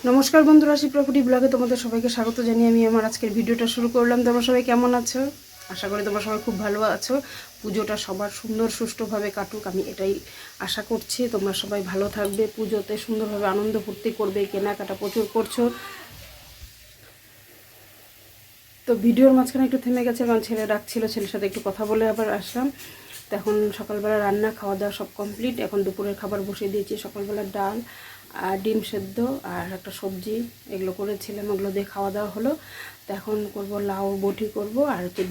নমস্কার বন্ধুরা, আশি প্রপার্টি ব্লগে তোমাদের সবাইকে স্বাগত জানিয়ে আমি আমার আজকের ভিডিওটা শুরু করলাম। তোমরা সবাই কেমন আছো? আশা করি তোমরা সবাই খুব ভালো আছো। পুজোটা সবার সুন্দর সুষ্ঠুভাবে কাটুক, আমি এটাই আশা করছি। তোমরা সবাই ভালো থাকবে, পুজোতে সুন্দরভাবে আনন্দ ফুর্তি করবে, কেনাকাটা প্রচুর করছো। তো ভিডিওর মাঝখানে একটু থেমে গেছে কারণ ছেলে ডাকছিল, ছেলের সাথে একটু কথা বলে আবার আসলাম। তো এখন সকালবেলা রান্না খাওয়া দাওয়া সব কমপ্লিট। এখন দুপুরের খাবার বসিয়ে দিয়েছি। সকালবেলা ডাল আর ডিম সেদ্ধ আর একটা সবজি এগুলো করেছিলাম, ওগুলো দিয়ে খাওয়া দাওয়া হলো। তো এখন করব লাউ বটি করব আর হচ্ছে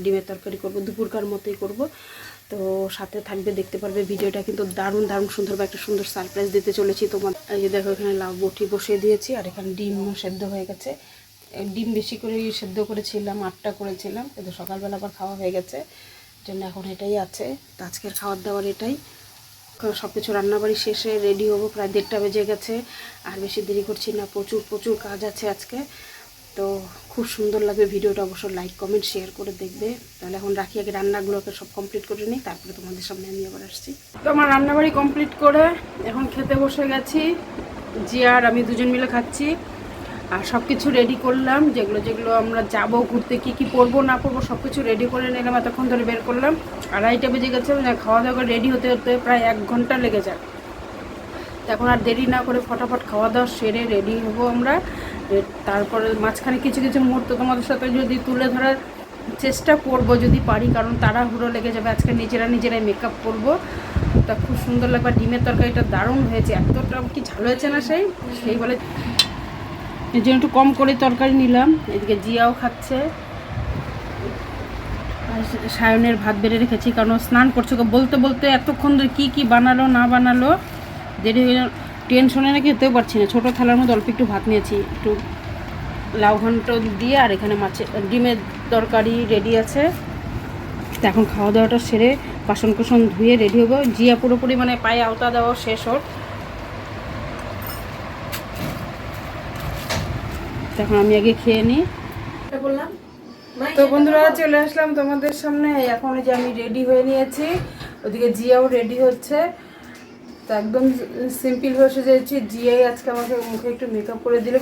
ডিমের তরকারি করব, দুপুরকার মতোই করব। তো সাথে থাকবে, দেখতে পারবে। ভিডিওটা কিন্তু দারুণ দারুণ সুন্দর বা একটা সুন্দর সারপ্রাইজ দিতে চলেছি তোমার। এই যে দেখো, এখানে লাউ বটি বসিয়ে দিয়েছি আর এখানে ডিমও সেদ্ধ হয়ে গেছে। ডিম বেশি করে সেদ্ধ করেছিলাম, 8টা করেছিলাম, কিন্তু সকালবেলা আবার খাওয়া হয়ে গেছে, জন্য এখন এটাই আছে। তো আজকের খাওয়ার দাওয়ার এটাই। সব কিছু রান্নাবাড়ি শেষে রেডি হবো, প্রায় 1:30 বেজে গেছে। আর বেশি দেরি করছি না, প্রচুর প্রচুর কাজ আছে আজকে। তো খুব সুন্দর লাগবে ভিডিওটা, অবশ্যই লাইক কমেন্ট শেয়ার করে দেখবে। তাহলে এখন রাখি, আগে রান্নাগুলোকে সব কমপ্লিট করে নিই, তারপরে তোমাদের সামনে আমি আবার আসছি। তো আমার রান্নাবাড়ি কমপ্লিট করে এখন খেতে বসে গেছি। জিয়া আর আমি দুজন মিলে খাচ্ছি। আর সব কিছু রেডি করলাম, যেগুলো যেগুলো আমরা যাব ঘুরতে, কি কি পরবো না পরবো সব কিছু রেডি করে নিলাম। এতক্ষণ ধরে বের করলাম, 2:30 বেজে গেছে। খাওয়া দাওয়া করে রেডি হতে হতে প্রায় 1 ঘন্টা লেগে যায়। এখন আর দেরি না করে ফটাফট খাওয়া দাওয়া সেরে রেডি হবো আমরা। তারপরে মাঝখানে কিছু কিছু মুহূর্ত তোমাদের সাথে যদি তুলে ধরার চেষ্টা করব যদি পারি, কারণ তাড়াহুড়ো লেগে যাবে। আজকে নিজেরাই মেকআপ করবো। তা খুব সুন্দর লাগবে। ডিমের তরকারিটা দারুণ হয়েছে, এতটা কি ঝাল হয়েছে না সেই বলে, এর জন্য একটু কম করে তরকারি নিলাম। এদিকে জিয়াও খাচ্ছে। আর সায়নের ভাত বেড়ে রেখেছি, কারণ স্নান করছে। বলতে বলতে এতক্ষণ ধরে কী কী বানালো না বানালো দেরি হয়ে টেনশনে নাকি খেতেও পারছি না। ছোটো থালার মধ্যে অল্প একটু ভাত নিয়েছি, একটু লাউ ঘন্ট দিয়ে। আর এখানে ডিমের তরকারি রেডি আছে। তো এখন খাওয়া দাওয়াটা সেরে বাসন কোসন ধুয়ে রেডি হবো। জিয়া পুরোপুরি মানে পায়ে আওতা দেওয়া শেষ ওর। এখন আমি আগে খেয়ে নিই। তো বন্ধুরা, চলে আসলাম তোমাদের সামনে। এখন যে আমি রেডি হয়ে নিয়েছি, ওদিকে জিয়াও রেডি হচ্ছে। তো একদম সিম্পল ভাবে সেজেছি। জিয়াই আজকে আমাকে মুখে একটু মেকআপ করে দিলে,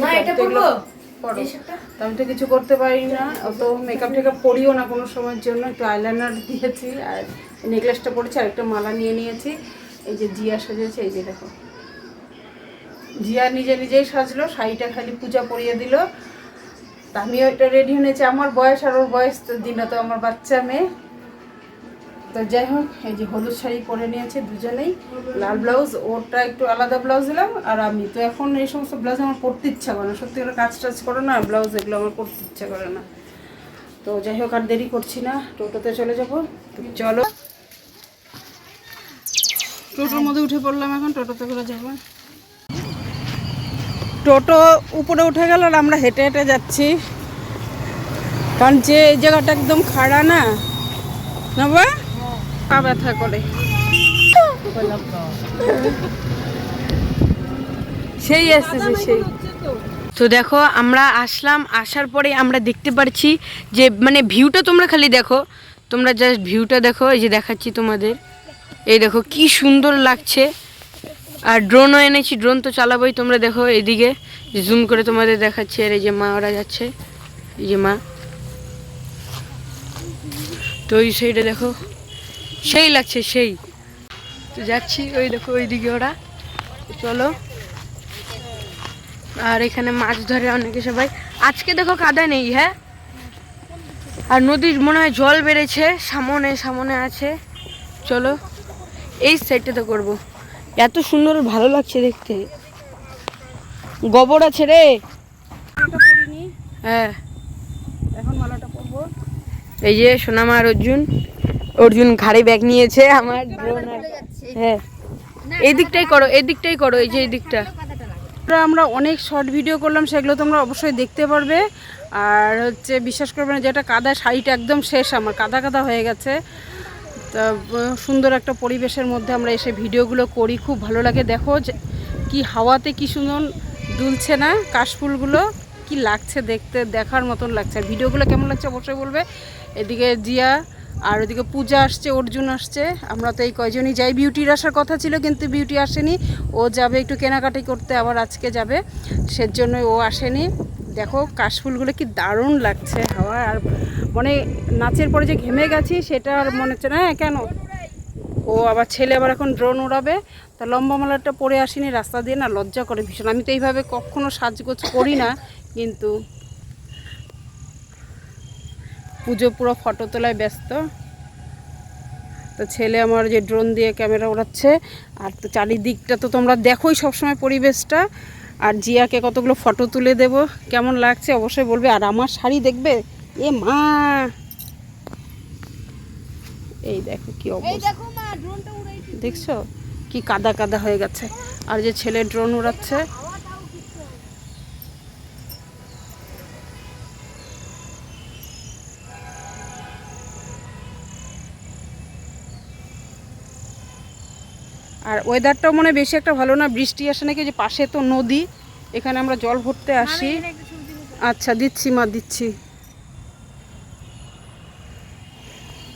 আমি তো কিছু করতে পারি না, অত মেকআপ টেকআপ করিও না কোনো সময়ের জন্য। একটু আইলাইনার দিয়েছি আর নেকলেসটা পরেছি আর একটা মালা নিয়ে নিয়েছি। এই যে জিয়া সেজেছে, এই যে দেখো, জিয়া নিজেই সাজলো, শাড়িটা খালি পূজা পরিয়ে দিল। আমিও এটা রেডি হয়েছি। আমার বয়স আর ওর বয়স তো দিন, তো আমার বাচ্চা মেয়ে। তো যাই হোক, এই যে হলুদ শাড়ি পরে নিয়েছে দুজনেই, লাল ব্লাউজ, ওরটা একটু আলাদা ব্লাউজ দিলাম। আর আমি তো এখন এই সমস্ত ব্লাউজ আমার পরতে ইচ্ছা করে না, সত্যি করে কাজ টাজ করে না ব্লাউজ, এগুলো আমার পরতে ইচ্ছা করে না। তো যাই হোক, আর দেরি করছি না, টোটোতে চলে যাবো। চলো, টোটোর মধ্যে উঠে পড়লাম, এখন টোটোতে করে যাবো। টোটো উপরে উঠে গেল আর আমরা হেঁটে হেঁটে যাচ্ছি, কারণ যে এই জায়গাটা একদম খাড়া না বা পা ব্যথা করে। সেই আসতেছে সেই। তো দেখো, আমরা আসলাম, আসার পরে আমরা দেখতে পাচ্ছি যে মানে ভিউটা তোমরা খালি দেখো, তোমরা জাস্ট ভিউটা দেখো। এই যে দেখাচ্ছি তোমাদের, এই দেখো কি সুন্দর লাগছে। আর ড্রোনও এনেছি, ড্রোন তো চালাবোই। তোমরা দেখো এদিকে জুম করে তোমাদের দেখাচ্ছি। আর এই যে মা ওরা যাচ্ছে, এই যে মা। তো ওই সাইডে দেখো, সেই লাগছে সেই। তো যাচ্ছি, ওই দেখো ওইদিকে ওরা। চলো। আর এখানে মাছ ধরে অনেকে সবাই। আজকে দেখো কাদা নেই, হ্যাঁ। আর নদীর মনে হয় জল বেড়েছে, সামনে আছে। চলো, এই সাইডটাতে করবো। এত সুন্দর ভালো লাগছে দেখতে। গোবর আছে রে। হ্যাঁ, এখন মালাটা পরবো। এই যে সোনামা আর অর্জুন ঘাড়ে ব্যাগ নিয়েছে। আমার ড্রোন। হ্যাঁ, এই দিকটাই করো, এই যে এই দিকটা। আমরা অনেক শর্ট ভিডিও করলাম, সেগুলো তোমরা অবশ্যই দেখতে পারবে। আর হচ্ছে বিশ্বাস করবে না, যেটা কাদা, শাড়িটা একদম শেষ, আমার কাদা কাদা হয়ে গেছে। তা সুন্দর একটা পরিবেশের মধ্যে আমরা এসে ভিডিওগুলো করি, খুব ভালো লাগে। দেখো কি হাওয়াতে কি সুন্দর দুলছে না কাশফুলগুলো, কি লাগছে দেখতে, দেখার মতন লাগছে। আর ভিডিওগুলো কেমন লাগছে অবশ্যই বলবে। এদিকে জিয়া আর ওদিকে পূজা আসছে, অর্জুন আসছে, আমরা তো এই কয়জনই যাই। বিউটির আসার কথা ছিল কিন্তু বিউটি আসেনি, ও যাবে একটু কেনাকাটি করতে, আবার আজকে যাবে, সেজন্যই ও আসেনি। দেখো কাশফুলগুলো কি দারুণ লাগছে হাওয়া, আর মানে নাচের পরে যে ঘেমে গেছি সেটা আর মনে হচ্ছে না। কেন ও আবার ছেলে আবার এখন ড্রোন উড়াবে, তা লম্বা মালাটা পরে আসিনি, রাস্তা দিয়ে না লজ্জা করে ভীষণ। আমি তো এইভাবে কখনো সাজগোজ করি না, কিন্তু পুজো পুরো ফটো তোলায় ব্যস্ত। তো ছেলে আমার যে ড্রোন দিয়ে ক্যামেরা ওড়াচ্ছে, আর তো চারিদিকটা তো তোমরা দেখোই সবসময় পরিবেশটা। আর জিয়াকে কতগুলো ফটো তুলে দেব, কেমন লাগছে অবশ্যই বলবে। আর আমার শাড়ি দেখবে, এ মা, এই দেখো কি অবস্থা, দেখছো কি কাদা কাদা হয়ে গেছে। আর যে ছেলে ড্রোন উড়াচ্ছে, আর ওয়েদারটাও মনে বেশি একটা ভালো না, বৃষ্টি আসে নাকি, যে পাশে তো নদী, এখানে আমরা জল ভরতে আসি। আচ্ছা দিচ্ছি মা, দিচ্ছি।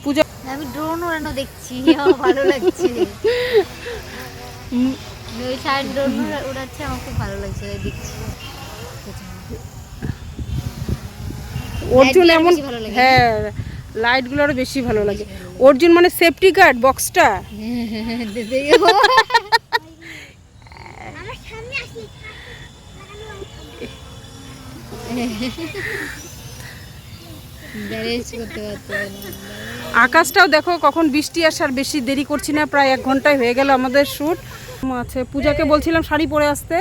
পূজা, আমি ড্রোন ওড়ানো দেখছি, ভালো লাগছে। ওই সাইড ড্রোন ওড়াচ্ছে, আমার খুব ভালো লাগছে দেখছি। অর্জুন এমন, হ্যাঁ লাইটগুলো আরো বেশি ভালো লাগে। অর্জুন মানে সেফটি গার্ড বক্সটা। আকাশটাও দেখো কখন বৃষ্টি আসার, বেশি দেরি করছি না, প্রায় 1 ঘন্টায় হয়ে গেল আমাদের শ্যুট। আছে পূজাকে বলছিলাম শাড়ি পরে আসতে,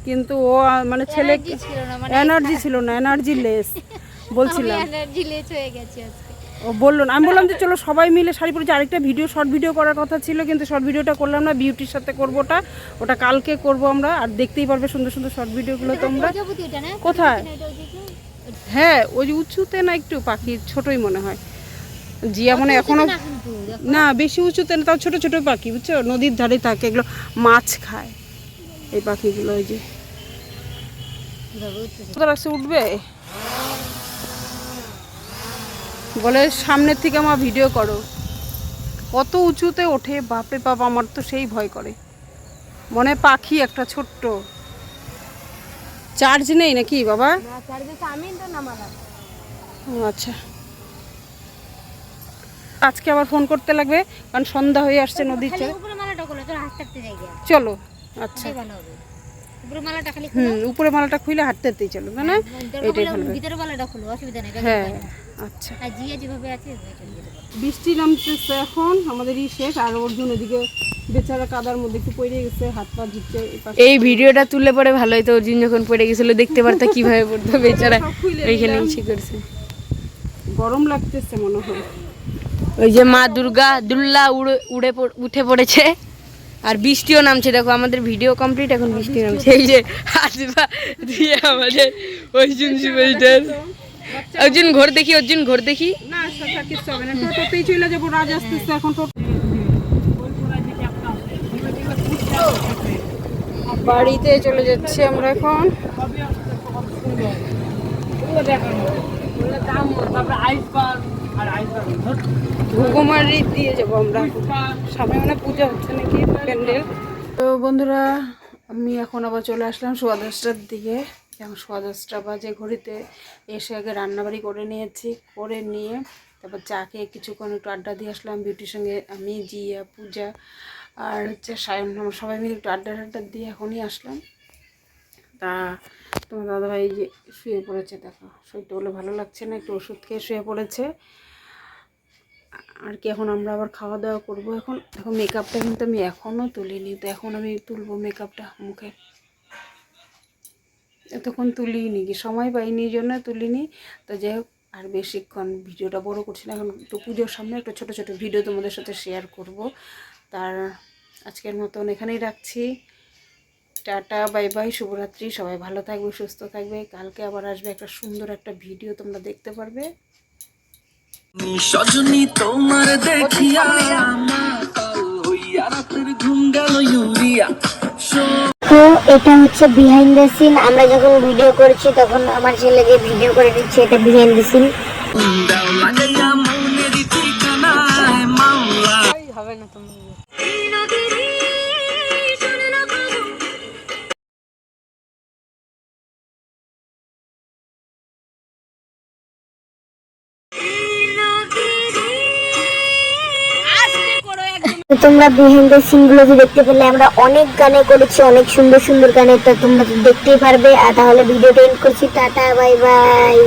কিন্তু ও মানে ছেলে এনার্জি ছিল না, এনার্জি লেস বলছিলাম, এনার্জি লেস হয়ে গেছে আজকে। ও বললো না, আমি বললাম যে চলো সবাই মিলে শাড়ি পরে, আরেকটা ভিডিও শর্ট ভিডিও করার কথা ছিল, কিন্তু শর্ট ভিডিওটা করলাম না, বিউটির সাথে করবো ওটা কালকে করব আমরা। আর দেখতেই পারবে সুন্দর সুন্দর শর্ট ভিডিওগুলো তোমরা। কোথায়? হ্যাঁ ওই যে উঁচুতে না, একটু পাখি ছোটই মনে হয়, জিয়া মনে এখনো না বেশি উঁচুতে না, তাও ছোট ছোট পাখি বুঝছো, নদীর ধারে থাকে, এগুলো মাছ খায় এই পাখিগুলো। ওই যে উঠবে বলে সামনের থেকে আমার ভিডিও করো, কত উঁচুতে ওঠে, বাপরে বাপ, আমার তো সেই ভয় করে, মনে পাখি একটা ছোট্ট। চার্জ নেই নাকি বাবা? আচ্ছা আজকে আবার ফোন করতে লাগবে, কারণ সন্ধ্যা হয়ে আসছে, নদীর চলো। আচ্ছা উপরে মালাটা খুলে হাঁটতে হাঁটতেই চলো, না না এটাই ভালো। হ্যাঁ আচ্ছা। বৃষ্টি নামতেছে এখন, আমাদের শেষ। আর অর্জুন এদিকে বেচারা কাদার মধ্যে একটু পড়ে গেছে, হাত পা ঝুঁকছে। এই ভিডিওটা তুললে পরে ভালো হতো, অর্জুন যখন পড়ে গেছিল দেখতে পারতো কিভাবে পড়তো বেচারা, এইখানে ইচ্ছে করছে। গরম লাগতেছে মনে হয়। ওই যে মা দুর্গা দুল্লা উড়ে উঠে পড়েছে, আর বৃষ্টিও নামছে। দেখো আমাদের ভিডিও কমপ্লিট, এখন বৃষ্টি নামছে। এই যে হাসিবা দিয়ে আমাদের অর্জুন শিবাইটার, অর্জুন ঘর দেখি, অর্জুন ঘর দেখি না, কিছু হবে না, টোটোতেই চলে যাবো, রাজ আসতেছে এখন। বাড়িতে চলে যাচ্ছি আমরা এখন। ঘুঘুমারি দিয়ে যাবো আমরা, সামনে মানে পূজা হচ্ছে নাকি প্যান্ডেল। তো বন্ধুরা আমি এখন আবার চলে আসলাম 10:15টার দিকে, এখন 10:15 বাজে ঘড়িতে। এসে আগে রান্নাবাড়ি করে নিয়েছি, করে নিয়ে তারপর চা খেয়ে কিছুক্ষণ একটু আড্ডা দিয়ে আসলাম বিউটির সঙ্গে, আমি জিয়া পূজা আর হচ্ছে সায়ন, আমরা সবাই মিলে একটু আড্ডা দিয়ে এখনই আসলাম। তা তোমার দাদাভাই যে শুয়ে পড়েছে, দেখো শরীরটা বলে ভালো লাগছে না, একটু ওষুধ খেয়ে শুয়ে পড়েছে। আর কি এখন আমরা আবার খাওয়া দাওয়া করবো। এখন দেখো মেকআপটা কিন্তু আমি এখনও তুলিনি, তো এখন আমি তুলবো মেকআপটা মুখে, এতক্ষণ তুলিনি, কি সময় পাইনি এই জন্য তুলিনি। তো যাই হোক, আর বেশিক্ষণ ভিডিওটা বড় করছি না, এখন একটু পুজোর সামনে একটু ছোটো ছোটো ভিডিও তোমাদের সাথে শেয়ার করব। তার আজকের মতন এখানেই রাখছি, টাটা বাই বাই, শুভরাত্রি। সবাই ভালো থাকবে, সুস্থ থাকবে, কালকে আবার আসবে একটা সুন্দর একটা ভিডিও, তোমরা দেখতে পারবে। সজনী তোমার দেখিয়া আমার কাল হইয়া রাতের ঘুম গেল ইউরিয়া। তো এটা হচ্ছে বিহাইন্ড দ্য সিন, আমরা যখন ভিডিও করছি তখন আমার ছেলে যে ভিডিও করে দিচ্ছে, এটা বিহাইন্ড দ্য সিন। তুমি তোমরা বিহাইন্ড দ্য সিন গুলো যে দেখতে পেলে, আমরা অনেক গানে করেছি, অনেক সুন্দর সুন্দর গানে, তো তোমরা তো দেখতেই পারবে। আর তাহলে ভিডিওটা এন্ড করছি, টাটা বাই বাই।